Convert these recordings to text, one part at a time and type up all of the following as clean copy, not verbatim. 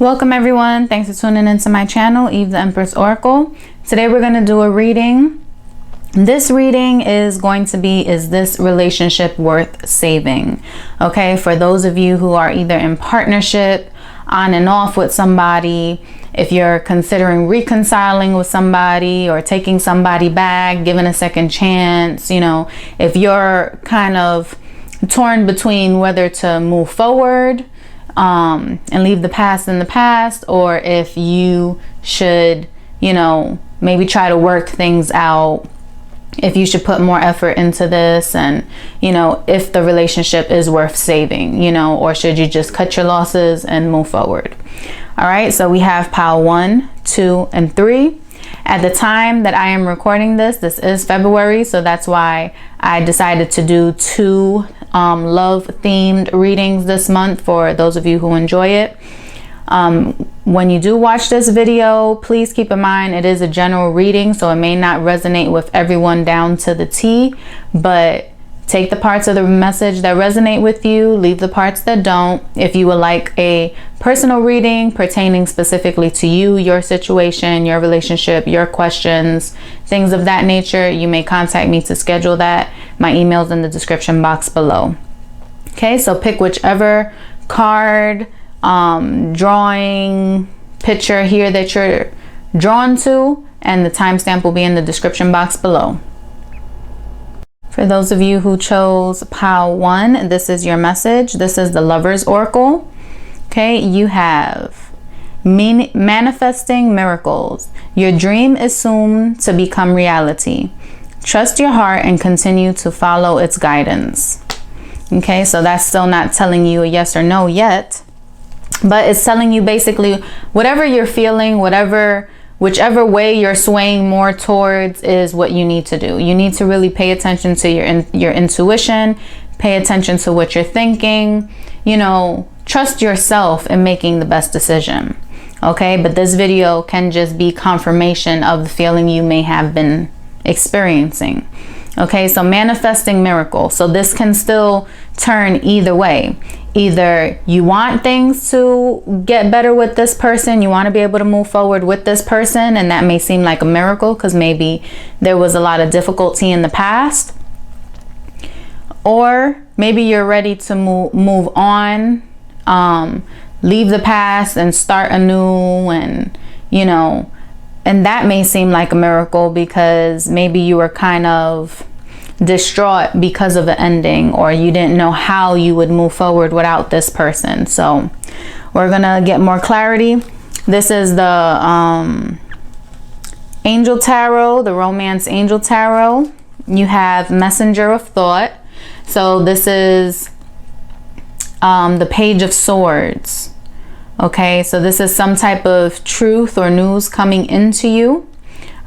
Welcome everyone. Thanks for tuning into my channel, Eve the Empress Oracle. Today we're going to do a reading. This reading is going to be, is this relationship worth saving? Okay, for those of you who are either in partnership, on and off with somebody, if you're considering reconciling with somebody or taking somebody back, giving a second chance, you know, if you're kind of torn between whether to move forward and leave the past in the past, or if you should, you know, maybe try to work things out, if you should put more effort into this, and, you know, if the relationship is worth saving, you know, or should you just cut your losses and move forward. All right, so we have pile 1, 2, and 3. At the time that I am recording this is February, so that's why I decided to do 2 love themed readings this month for those of you who enjoy it. When you do watch this video, please keep in mind it is a general reading, so it may not resonate with everyone down to the T, but take the parts of the message that resonate with you, leave the parts that don't. If you would like a personal reading pertaining specifically to you, your situation, your relationship, your questions, things of that nature, you may contact me to schedule that. My email's in the description box below. Okay, so pick whichever card, drawing, picture here that you're drawn to, and the timestamp will be in the description box below. For those of you who chose pile 1, this is your message. This is the Lover's Oracle. Okay, you have manifesting miracles. Your dream is soon to become reality. Trust your heart and continue to follow its guidance. Okay, so that's still not telling you a yes or no yet, but it's telling you basically whatever you're feeling, whichever way you're swaying more towards is what you need to do. You need to really pay attention to your intuition, pay attention to what you're thinking, you know, trust yourself in making the best decision. Okay, but this video can just be confirmation of the feeling you may have been experiencing. Okay, so manifesting miracle. So this can still turn either way. Either you want things to get better with this person, you want to be able to move forward with this person, and that may seem like a miracle because maybe there was a lot of difficulty in the past, or maybe you're ready to move on, leave the past and start anew, and you know, and that may seem like a miracle because maybe you were kind of distraught because of the ending, or you didn't know how you would move forward without this person. So we're gonna get more clarity. This is the Angel Tarot, the Romance Angel Tarot. You have Messenger of Thought. So this is the Page of Swords. Okay, so this is some type of truth or news coming into you.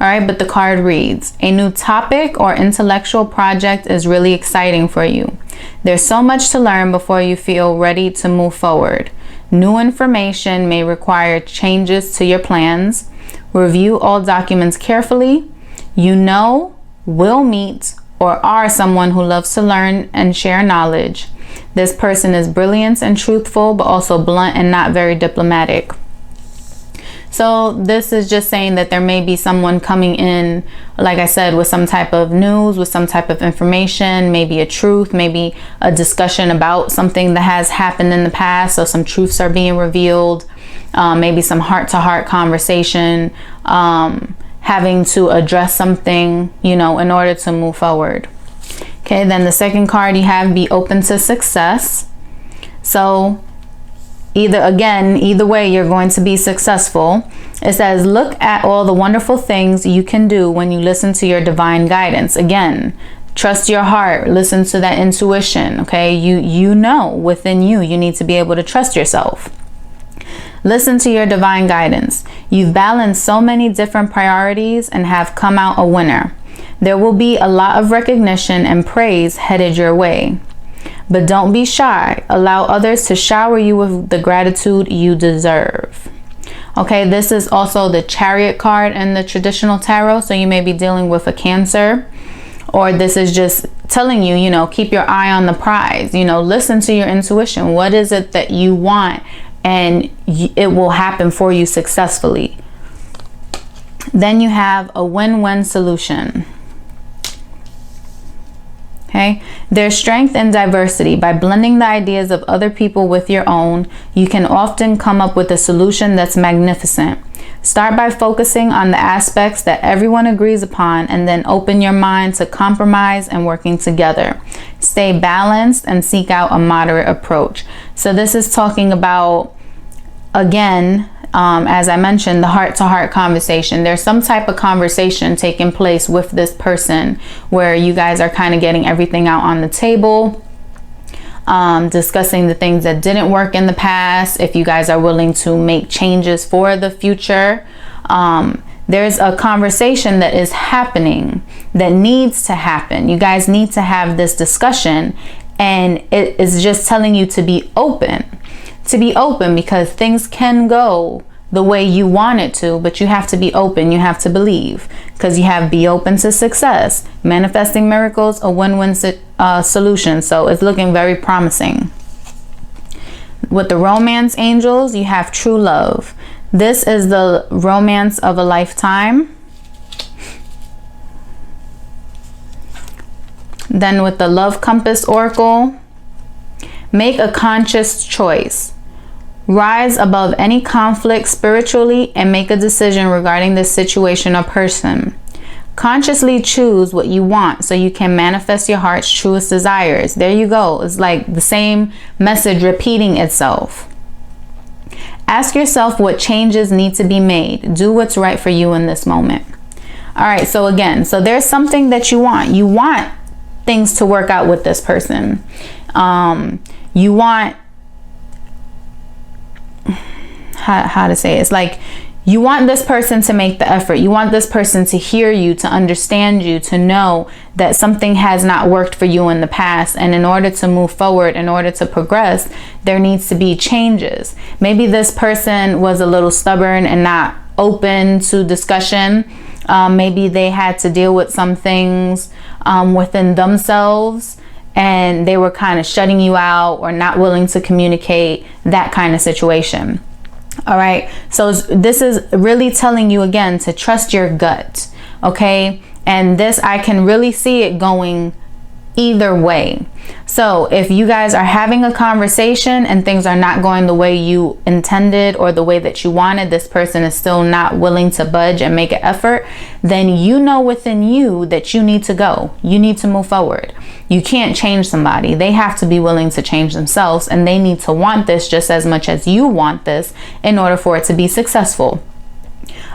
All right, but the card reads, a new topic or intellectual project is really exciting for you. There's so much to learn before you feel ready to move forward. New information may require changes to your plans. Review all documents carefully. You know, will meet, or are someone who loves to learn and share knowledge. This person is brilliant and truthful, but also blunt and not very diplomatic. So this is just saying that there may be someone coming in, like I said, with some type of news, with some type of information, maybe a truth, maybe a discussion about something that has happened in the past. So some truths are being revealed, maybe some heart-to-heart conversation, having to address something, you know, in order to move forward. Okay, then the second card you have, be open to success. So either way, you're going to be successful. It says, look at all the wonderful things you can do when you listen to your divine guidance. Again, trust your heart, listen to that intuition. Okay, you know within you need to be able to trust yourself. Listen to your divine guidance. You've balanced so many different priorities and have come out a winner. There will be a lot of recognition and praise headed your way. But don't be shy. Allow others to shower you with the gratitude you deserve. Okay, this is also the Chariot card in the traditional tarot. So you may be dealing with a Cancer, or this is just telling you, you know, keep your eye on the prize. You know, listen to your intuition. What is it that you want and it will happen for you successfully. Then you have a win-win solution. Okay, there's strength in diversity. By blending the ideas of other people with your own, you can often come up with a solution that's magnificent. Start by focusing on the aspects that everyone agrees upon, and then open your mind to compromise and working together. Stay balanced and seek out a moderate approach. So this is talking about, again, as I mentioned, the heart-to-heart conversation. There's some type of conversation taking place with this person where you guys are kind of getting everything out on the table, discussing the things that didn't work in the past, if you guys are willing to make changes for the future. There's a conversation that is happening that needs to happen. You guys need to have this discussion, and it is just telling you to be open. To be open, because things can go the way you want it to, but you have to be open. You have to believe, because you have be open to success, manifesting miracles, a win-win solution. So it's looking very promising. With the romance angels, you have true love. This is the romance of a lifetime. Then with the love compass oracle, make a conscious choice. Rise above any conflict spiritually and make a decision regarding this situation or person. Consciously choose what you want so you can manifest your heart's truest desires. There you go. It's like the same message repeating itself. Ask yourself what changes need to be made. Do what's right for you in this moment. All right, so again, so there's something that you want. You want things to work out with this person. You want, how to say it? It's like you want this person to make the effort. You want this person to hear you, to understand you, to know that something has not worked for you in the past. And in order to move forward, in order to progress, there needs to be changes. Maybe this person was a little stubborn and not open to discussion. Maybe they had to deal with some things within themselves, and they were kind of shutting you out or not willing to communicate, that kind of situation. All right, so this is really telling you again to trust your gut, okay? And this, I can really see it going either way. So if you guys are having a conversation and things are not going the way you intended or the way that you wanted, this person is still not willing to budge and make an effort, then you know within you that you need to go. You need to move forward. You can't change somebody. They have to be willing to change themselves, and they need to want this just as much as you want this in order for it to be successful.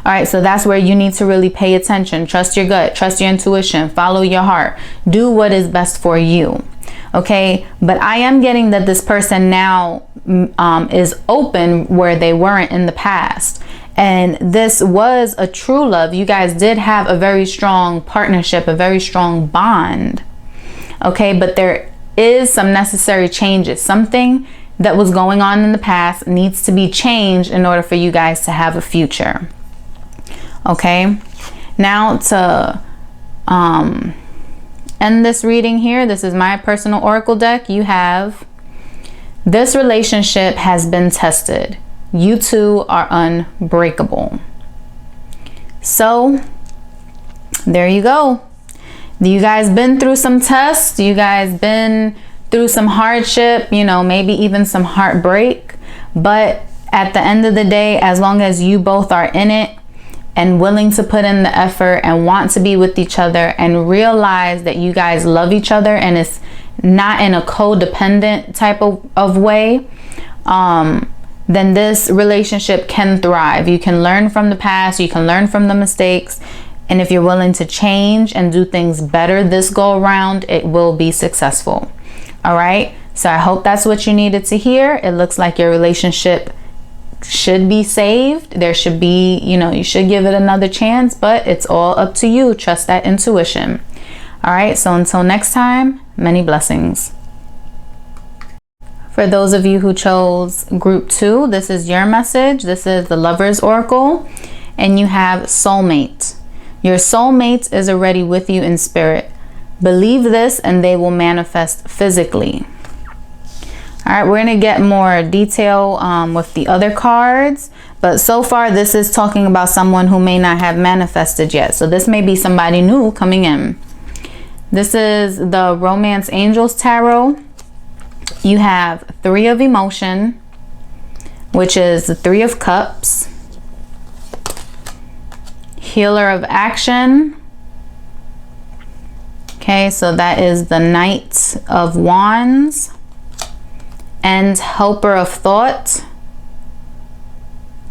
All right, so that's where you need to really pay attention. Trust your gut, trust your intuition, follow your heart, do what is best for you. Okay, but I am getting that this person now is open where they weren't in the past. And this was a true love. You guys did have a very strong partnership, a very strong bond. Okay, but there is some necessary changes. Something that was going on in the past needs to be changed in order for you guys to have a future. Okay, now to end this reading here, this is my personal oracle deck. You have, this relationship has been tested. You two are unbreakable. So there you go. You guys been through some tests. You guys been through some hardship, you know, maybe even some heartbreak. But at the end of the day, as long as you both are in it and willing to put in the effort and want to be with each other and realize that you guys love each other and it's not in a codependent type of way, then this relationship can thrive. You can learn from the past, you can learn from the mistakes, and if you're willing to change and do things better this go around, it will be successful. All right, so I hope that's what you needed to hear. It looks like your relationship should be saved. There should be, you know, you should give it another chance, but it's all up to you. Trust that intuition. All right, so until next time, many blessings. For those of you who chose group 2, this is your message. This is the Lover's Oracle, and you have soulmate. Your soulmate is already with you in spirit. Believe this and they will manifest physically. All right, we're going to get more detail with the other cards. But so far, this is talking about someone who may not have manifested yet. So this may be somebody new coming in. This is the Romance Angels Tarot. You have Three of Emotion, which is the Three of Cups. Healer of Action. Okay, so that is the Knight of Wands. And Helper of Thought.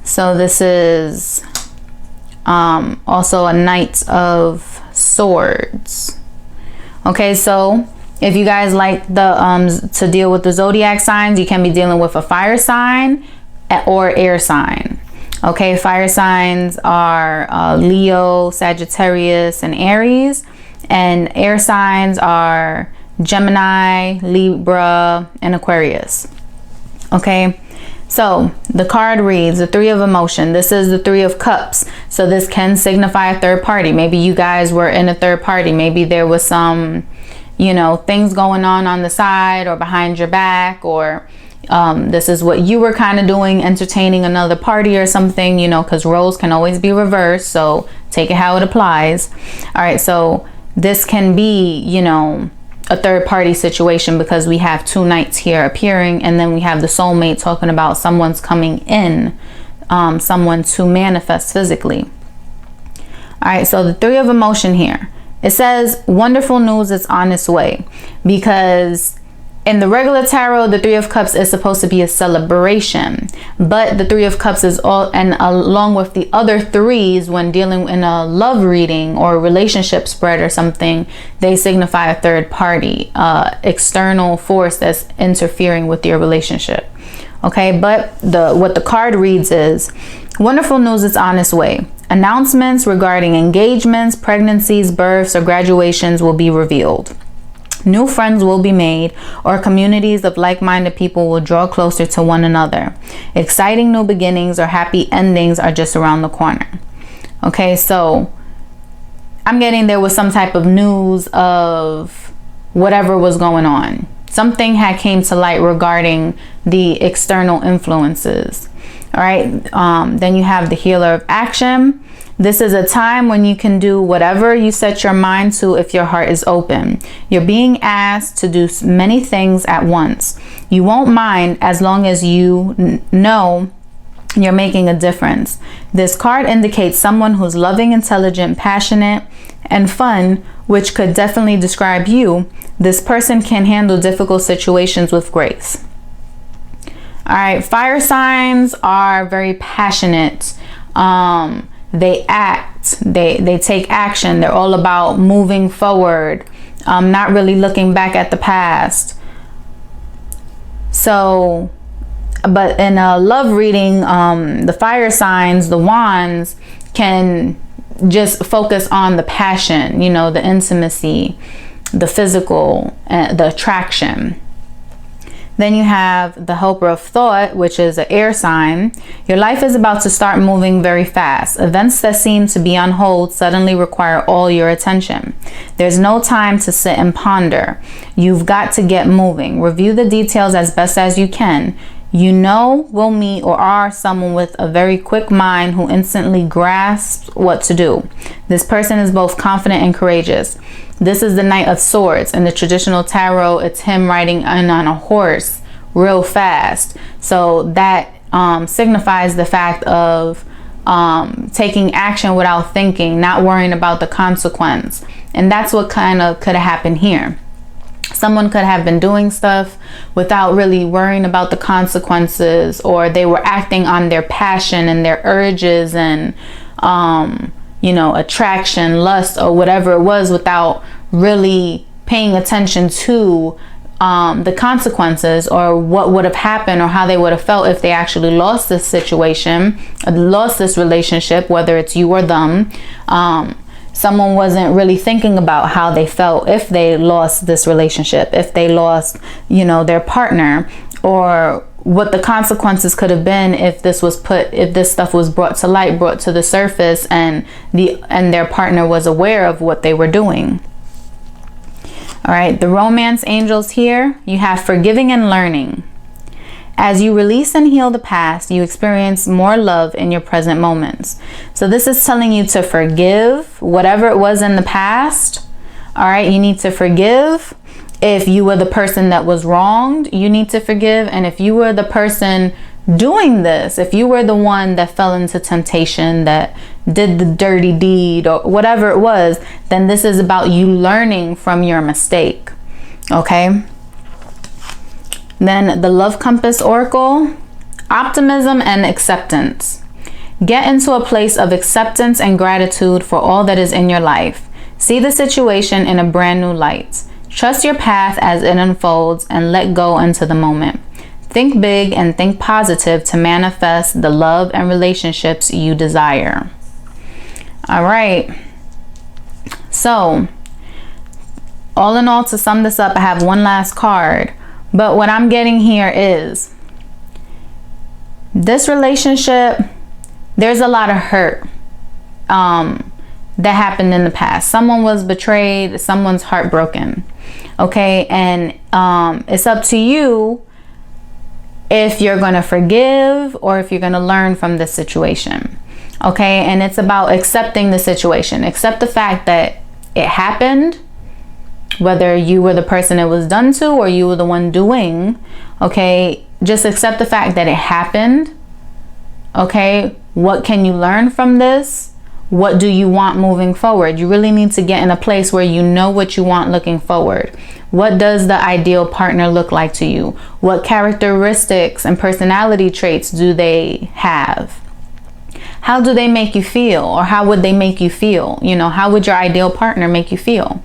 So this is also a Knight of Swords. Okay, so if you guys like the to deal with the zodiac signs, you can be dealing with a fire sign or air sign. Okay, fire signs are Leo, Sagittarius, and Aries, and air signs are Gemini, Libra, and Aquarius. Okay, so the card reads the Three of Emotion. This is the Three of Cups. So this can signify a third party. Maybe you guys were in a third party. Maybe there was some, you know, things going on the side or behind your back, or this is what you were kind of doing, entertaining another party or something, you know, because roles can always be reversed. So take it how it applies. All right, so this can be, you know, a third party situation, because we have two knights here appearing, and then we have the soulmate talking about someone's coming in, someone to manifest physically. All right, so the Three of Emotion here, it says wonderful news is on its way, because in the regular tarot, the Three of Cups is supposed to be a celebration, but the Three of Cups is all, and along with the other threes, when dealing in a love reading or relationship spread or something, they signify a third party, external force that's interfering with your relationship. Okay, but what the card reads is wonderful news is on its way. Announcements regarding engagements, pregnancies, births, or graduations will be revealed. New friends will be made, or communities of like-minded people will draw closer to one another. Exciting new beginnings or happy endings are just around the corner. Okay, so I'm getting there was some type of news of whatever was going on. Something had came to light regarding the external influences. All right, then you have the Healer of Action. This is a time when you can do whatever you set your mind to if your heart is open. You're being asked to do many things at once. You won't mind as long as you know you're making a difference. This card indicates someone who's loving, intelligent, passionate, and fun, which could definitely describe you. This person can handle difficult situations with grace. All right, fire signs are very passionate. They act, they take action. They're all about moving forward, not really looking back at the past. So, but in a love reading, the fire signs, the wands, can just focus on the passion, you know, the intimacy, the physical, the attraction. Then you have the Helper of Thought, which is an air sign. Your life is about to start moving very fast. Events that seem to be on hold suddenly require all your attention. There's no time to sit and ponder. You've got to get moving. Review the details as best as you can. You know, will meet or are someone with a very quick mind who instantly grasps what to do. This person is both confident and courageous. This is the Knight of Swords. In the traditional tarot, it's him riding in on a horse real fast. So that signifies the fact of taking action without thinking, not worrying about the consequence. And that's what kind of could have happened here. Someone could have been doing stuff without really worrying about the consequences, or they were acting on their passion and their urges and you know, attraction, lust, or whatever it was, without really paying attention to the consequences or what would have happened or how they would have felt if they actually lost this situation, lost this relationship, whether it's you or them. Someone wasn't really thinking about how they felt if they lost this relationship, if they lost, you know, their partner, or what the consequences could have been if this stuff was brought to light, brought to the surface, and their partner was aware of what they were doing. All right, the Romance Angels here, you have Forgiving and Learning. As you release and heal the past, you experience more love in your present moments. So this is telling you to forgive whatever it was in the past. All right, you need to forgive. If you were the person that was wronged, you need to forgive. And if you were the person doing this, if you were the one that fell into temptation, that did the dirty deed or whatever it was, then this is about you learning from your mistake. Okay? Then the Love Compass Oracle, optimism and acceptance. Get into a place of acceptance and gratitude for all that is in your life. See the situation in a brand new light. Trust your path as it unfolds and let go into the moment. Think big and think positive to manifest the love and relationships you desire. All right. So, all in all, to sum this up, I have one last card. But what I'm getting here is this relationship, there's a lot of hurt that happened in the past. Someone was betrayed, someone's heartbroken. Okay, and it's up to you if you're going to forgive or if you're going to learn from this situation. Okay, and it's about accepting the situation. Accept the fact that it happened, whether you were the person it was done to or you were the one doing. Okay, just accept the fact that it happened. Okay, what can you learn from this? What do you want moving forward? You really need to get in a place where you know what you want looking forward. What does the ideal partner look like to you? What characteristics and personality traits do they have? How do they make you feel? Or how would they make you feel? You know, how would your ideal partner make you feel?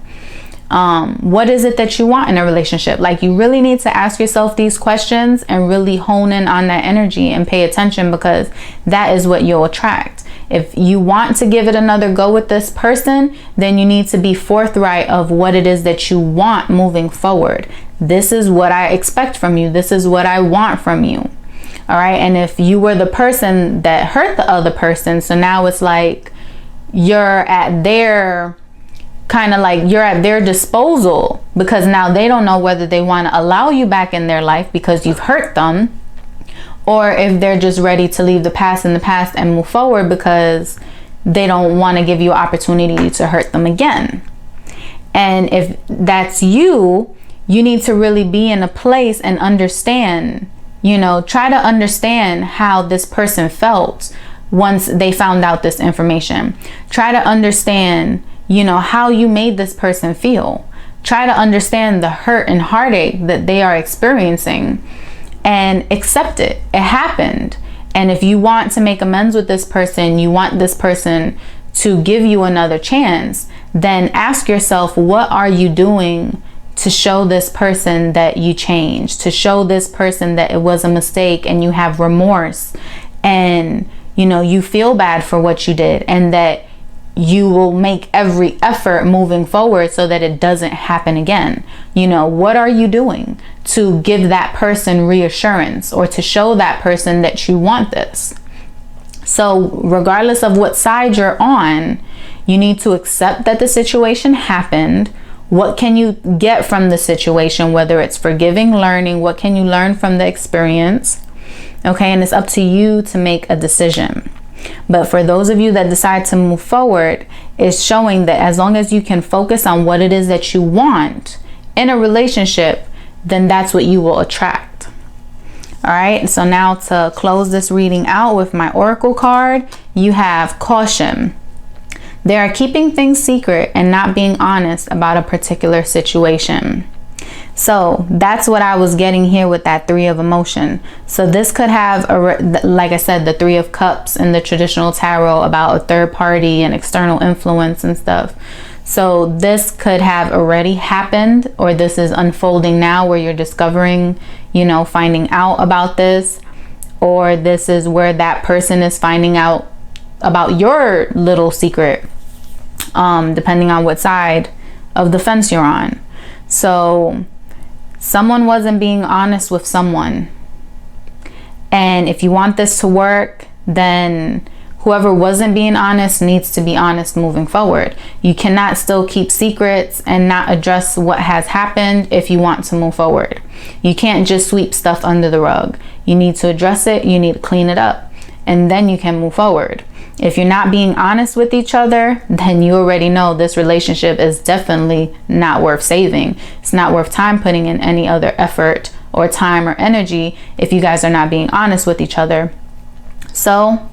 What is it that you want in a relationship? Like, you really need to ask yourself these questions and really hone in on that energy and pay attention, because that is what you'll attract. If you want to give it another go with this person, then you need to be forthright of what it is that you want moving forward. This is what I expect from you. This is what I want from you. All right. And if you were the person that hurt the other person, so now it's like you're at their you're at their disposal, because now they don't know whether they want to allow you back in their life because you've hurt them, or if they're just ready to leave the past in the past and move forward because they don't want to give you opportunity to hurt them again. And if that's you, you need to really be in a place and understand, try to understand how this person felt once they found out this information. Try to understand, how you made this person feel. Try to understand the hurt and heartache that they are experiencing and accept it. It happened. And if you want to make amends with this person, you want this person to give you another chance, then ask yourself, what are you doing to show this person that you changed, to show this person that it was a mistake and you have remorse and, you feel bad for what you did, and that you will make every effort moving forward so that it doesn't happen again. What are you doing to give that person reassurance or to show that person that you want this? So regardless of what side you're on, you need to accept that the situation happened. What can you get from the situation, whether it's forgiving, learning? What can you learn from the experience? Okay, and it's up to you to make a decision. But for those of you that decide to move forward, it's showing that as long as you can focus on what it is that you want in a relationship, then that's what you will attract. All right, so now to close this reading out with my oracle card, you have caution. They are keeping things secret and not being honest about a particular situation. So that's what I was getting here with that Three of Emotion. So this could have, like I said, the Three of Cups in the traditional tarot about a third party and external influence and stuff. So this could have already happened, or this is unfolding now where you're discovering, finding out about this, or this is where that person is finding out about your little secret, depending on what side of the fence you're on. So someone wasn't being honest with someone. And if you want this to work, then whoever wasn't being honest needs to be honest moving forward. You cannot still keep secrets and not address what has happened if you want to move forward. You can't just sweep stuff under the rug. You need to address it, you need to clean it up, and then you can move forward. If you're not being honest with each other, then you already know this relationship is definitely not worth saving. It's not worth time putting in any other effort or time or energy if you guys are not being honest with each other. So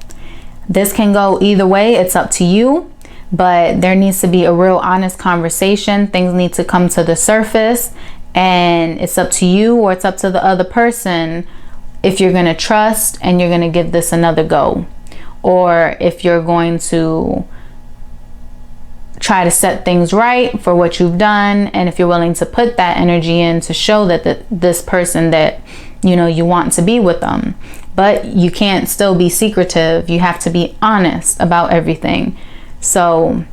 this can go either way. It's up to you, but there needs to be a real honest conversation. Things need to come to the surface, and it's up to you or it's up to the other person if you're going to trust and you're going to give this another go, or if you're going to try to set things right for what you've done, and if you're willing to put that energy in to show that this person that you want to be with them. But you can't still be secretive. You have to be honest about everything. So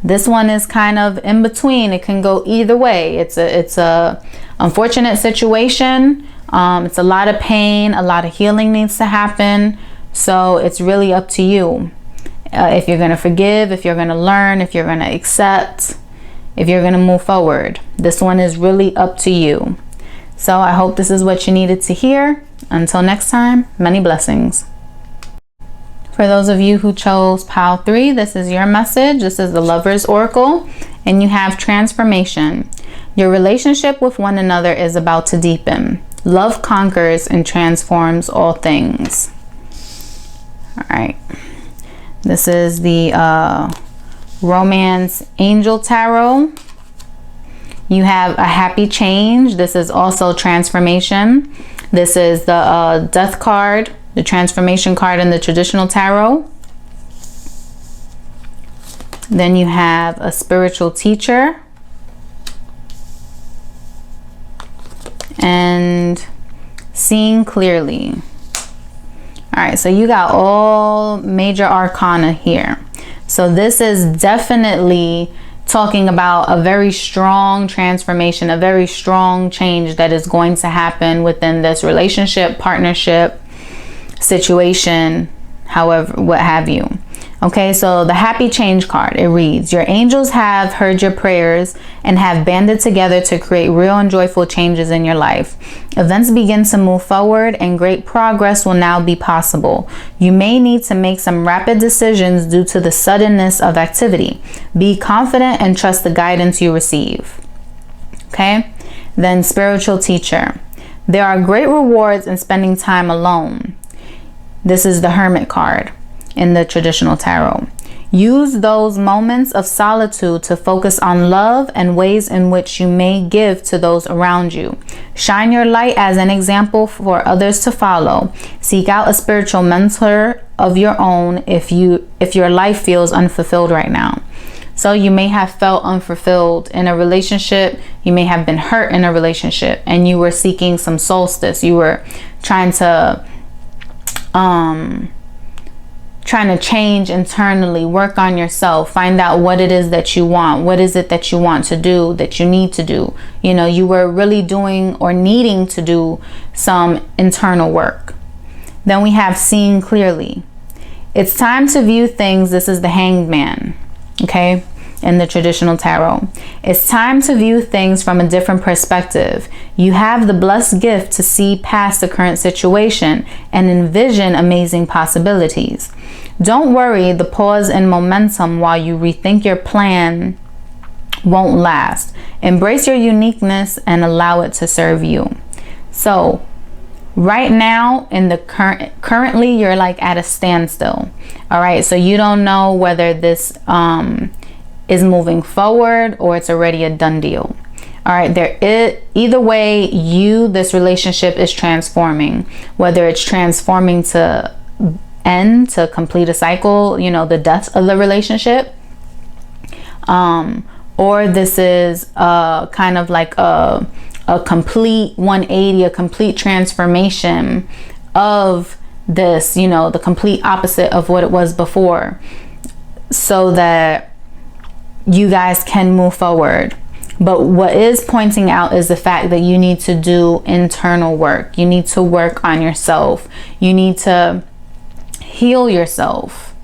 this one is kind of in between. It can go either way. It's a unfortunate situation. It's a lot of pain. A lot of healing needs to happen. So it's really up to you. If you're going to forgive, if you're going to learn, if you're going to accept, if you're going to move forward. This one is really up to you. So I hope this is what you needed to hear. Until next time, many blessings. For those of you who chose pile 3, this is your message. This is the Lover's Oracle, and you have transformation. Your relationship with one another is about to deepen. Love conquers and transforms all things. All right. This is the Romance Angel Tarot. You have a happy change. This is also transformation. This is the Death card, the transformation card in the traditional tarot. Then you have a spiritual teacher. And seeing clearly. All right, so you got all major arcana here. So this is definitely talking about a very strong transformation, a very strong change that is going to happen within this relationship, partnership, situation, however, what have you. Okay, so the happy change card, it reads, your angels have heard your prayers and have banded together to create real and joyful changes in your life. Events begin to move forward and great progress will now be possible. You may need to make some rapid decisions due to the suddenness of activity. Be confident and trust the guidance you receive. Okay, then spiritual teacher. There are great rewards in spending time alone. This is the Hermit card in the traditional tarot. Use those moments of solitude to focus on love and ways in which you may give to those around you. Shine your light as an example for others to follow. Seek out a spiritual mentor of your own if your life feels unfulfilled right now. So you may have felt unfulfilled in a relationship. You may have been hurt in a relationship and you were seeking some solstice. You were trying to change internally, work on yourself, find out what it is that you want. What is it that you want to do, that you need to do? You were really doing or needing to do some internal work. Then we have seeing clearly. It's time to view things. This is the Hanged Man, okay, in the traditional tarot. It's time to view things from a different perspective. You have the blessed gift to see past the current situation and envision amazing possibilities. Don't worry, the pause and momentum while you rethink your plan won't last. Embrace your uniqueness and allow it to serve you. So right now in the currently you're like at a standstill. All right, so you don't know whether this is moving forward or it's already a done deal. All right, either way, this relationship is transforming, whether it's transforming to end, to complete a cycle, the death of the relationship, or this is kind of like a complete 180, a complete transformation of this, the complete opposite of what it was before, so that you guys can move forward. But what is pointing out is the fact that you need to do internal work. You need to work on yourself. You need to heal yourself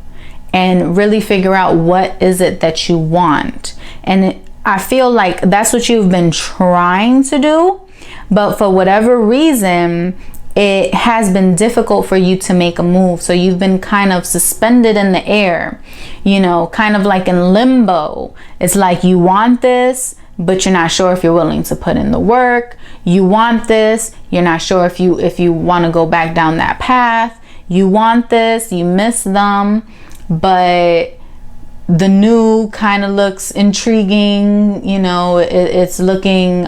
and really figure out what is it that you want. And I feel like that's what you've been trying to do, but for whatever reason, it has been difficult for you to make a move. So you've been kind of suspended in the air, you know, kind of like in limbo. It's like you want this, but you're not sure if you're willing to put in the work. You want this, you're not sure if you want to go back down that path. You want this, you miss them, but the new kind of looks intriguing, you know, it's looking,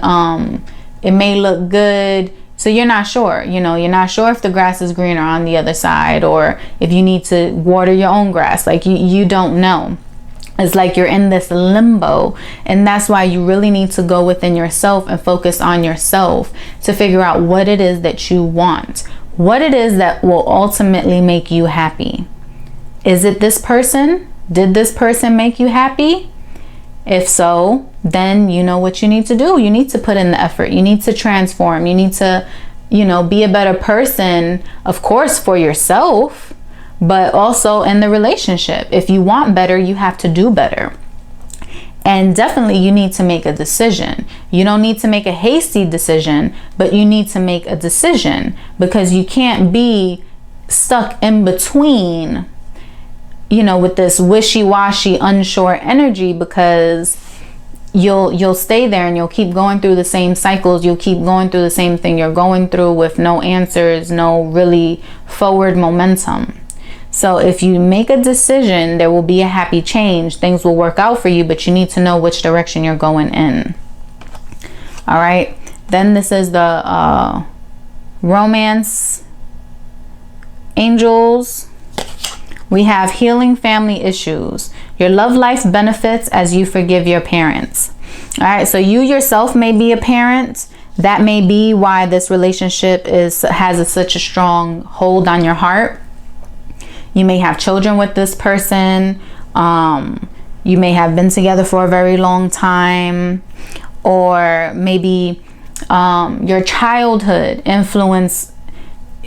it may look good. So you're not sure, you know, you're not sure if the grass is greener on the other side, or if you need to water your own grass. Like you don't know. It's like you're in this limbo, and that's why you really need to go within yourself and focus on yourself to figure out what it is that you want, what it is that will ultimately make you happy. Is it this person? Did this person make you happy? If so, then you know what you need to do. You need to put in the effort. You need to transform. You need to, you know, be a better person, of course, for yourself, but also in the relationship. If you want better, you have to do better. And definitely you need to make a decision. You don't need to make a hasty decision, but you need to make a decision, because you can't be stuck in between, you know, with this wishy-washy, unsure energy, because you'll stay there and you'll keep going through the same cycles. You'll keep going through the same thing you're going through with no answers, no really forward momentum. So if you make a decision, there will be a happy change. Things will work out for you, but you need to know which direction you're going in. All right. Then this is the romance angels. We have healing family issues. Your love life benefits as you forgive your parents. All right, so you yourself may be a parent. That may be why this relationship has such a strong hold on your heart. You may have children with this person. You may have been together for a very long time, or maybe your childhood influenced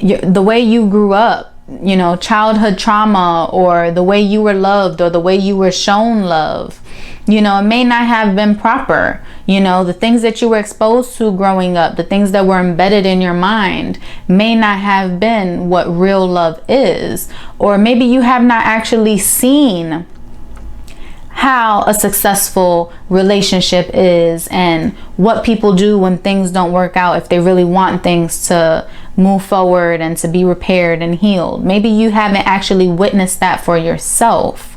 the way you grew up. You know, childhood trauma, or the way you were loved, or the way you were shown love. You know, it may not have been proper. You know, the things that you were exposed to growing up, the things that were embedded in your mind may not have been what real love is. Or maybe you have not actually seen how a successful relationship is, and what people do when things don't work out, if they really want things to move forward and to be repaired and healed. Maybe you haven't actually witnessed that for yourself.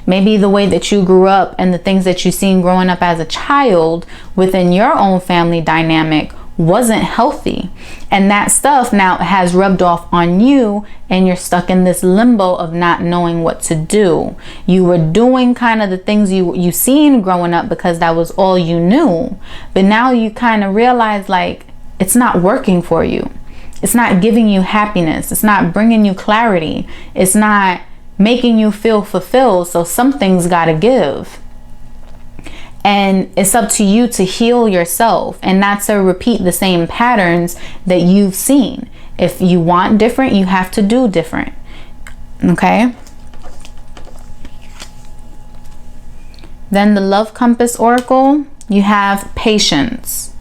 Maybe the way that you grew up and the things that you've seen growing up as a child within your own family dynamic wasn't healthy, and that stuff now has rubbed off on you, and you're stuck in this limbo of not knowing what to do. You were doing kind of the things you seen growing up because that was all you knew, but now you kind of realize, like, it's not working for you. It's not giving you happiness. It's not bringing you clarity. It's not making you feel fulfilled. So something's got to give. And it's up to you to heal yourself and not to repeat the same patterns that you've seen. If you want different, you have to do different. Okay? Then the Love Compass Oracle, you have patience.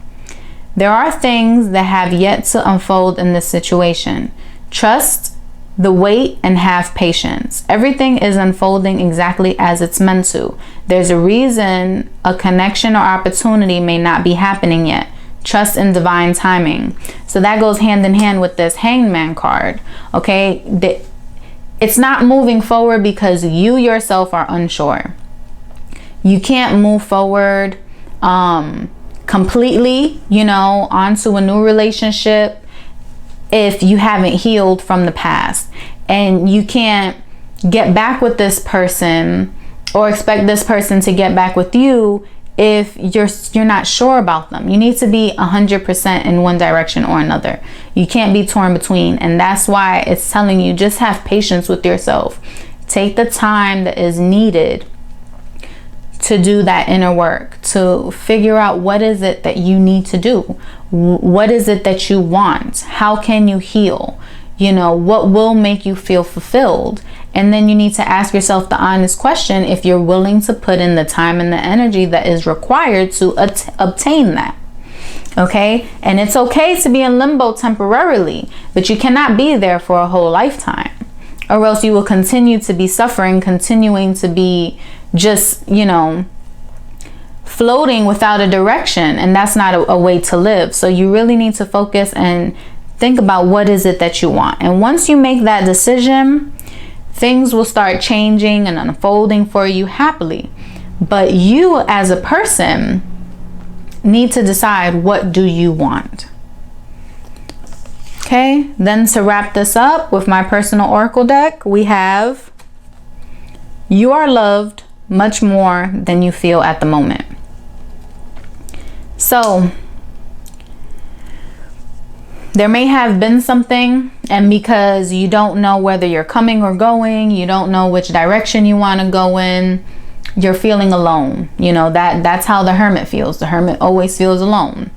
There are things that have yet to unfold in this situation. Trust the wait and have patience. Everything is unfolding exactly as it's meant to. There's a reason a connection or opportunity may not be happening yet. Trust in divine timing. So that goes hand in hand with this Hangman card. Okay? It's not moving forward because you yourself are unsure. You can't move forward completely, you know, onto a new relationship if you haven't healed from the past. And you can't get back with this person or expect this person to get back with you if you're not sure about them. You need to be 100% in one direction or another. You can't be torn between. And that's why it's telling you, just have patience with yourself. Take the time that is needed to do that inner work, to figure out what is it that you need to do. What is it that you want? How can you heal? You know, what will make you feel fulfilled? And then you need to ask yourself the honest question if you're willing to put in the time and the energy that is required to obtain that. Okay? And it's okay to be in limbo temporarily, but you cannot be there for a whole lifetime, or else you will continue to be suffering, continuing to be just, you know, floating without a direction. And that's not a way to live. So you really need to focus and think about what is it that you want. And once you make that decision, things will start changing and unfolding for you happily. But you as a person need to decide, what do you want? Okay, then to wrap this up with my personal oracle deck, we have, you are loved much more than you feel at the moment. So there may have been something, and because you don't know whether you're coming or going, you don't know which direction you want to go in, you're feeling alone. You know, that's how the hermit feels. The hermit always feels alone.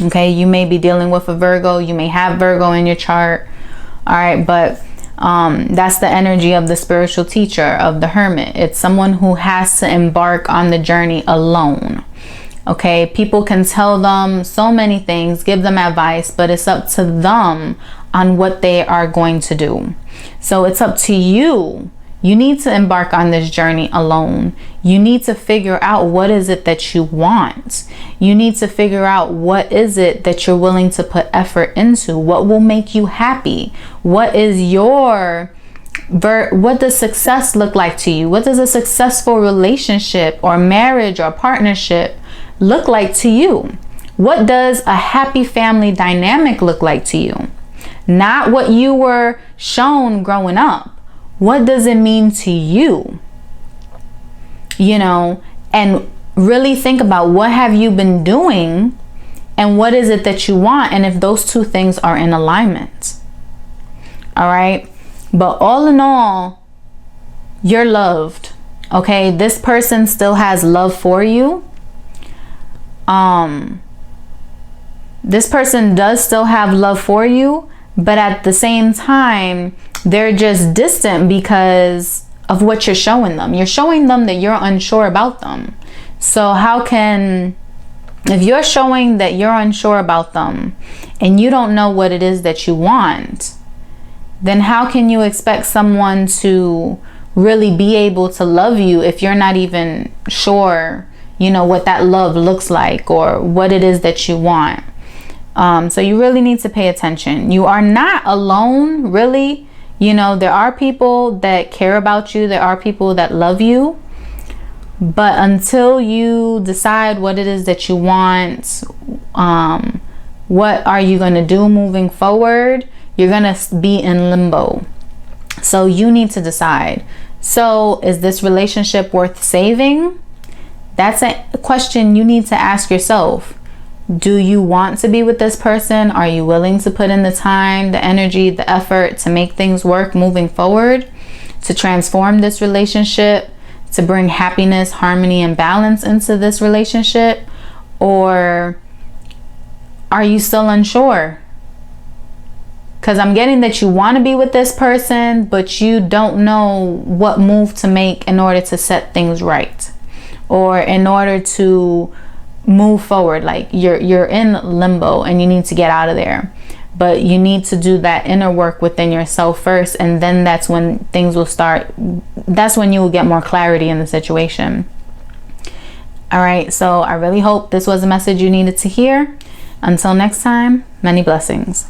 Okay, you may be dealing with a Virgo, you may have Virgo in your chart. All right, but that's the energy of the spiritual teacher, of the hermit. It's someone who has to embark on the journey alone. Okay, people can tell them so many things, give them advice, but it's up to them on what they are going to do. So it's up to you. You need to embark on this journey alone. You need to figure out what is it that you want. You need to figure out what is it that you're willing to put effort into. What will make you happy? What is your what does success look like to you? What does a successful relationship or marriage or partnership look like to you? What does a happy family dynamic look like to you? Not what you were shown growing up. What does it mean to you? You know, and really think about what have you been doing and what is it that you want, and if those two things are in alignment. All right. But all in all, you're loved. Okay. This person still has love for you. This person does still have love for you, but at the same time, they're just distant because of what you're showing them. You're showing them that you're unsure about them. So how can, if you're showing that you're unsure about them and you don't know what it is that you want, then how can you expect someone to really be able to love you if you're not even sure, you know, what that love looks like or what it is that you want? So you really need to pay attention. You are not alone, really. You know, there are people that care about you. There are people that love you. But until you decide what it is that you want, what are you going to do moving forward, you're going to be in limbo. So you need to decide. So is this relationship worth saving? That's a question you need to ask yourself. Do you want to be with this person? Are you willing to put in the time, the energy, the effort to make things work moving forward, to transform this relationship, to bring happiness, harmony, and balance into this relationship? Or are you still unsure? Because I'm getting that you want to be with this person, but you don't know what move to make in order to set things right, or in order to move forward. Like you're in limbo and you need to get out of there, but you need to do that inner work within yourself first, and then that's when things will start. That's when you will get more clarity in the situation. All right, so I really hope this was a message you needed to hear. Until next time, many blessings.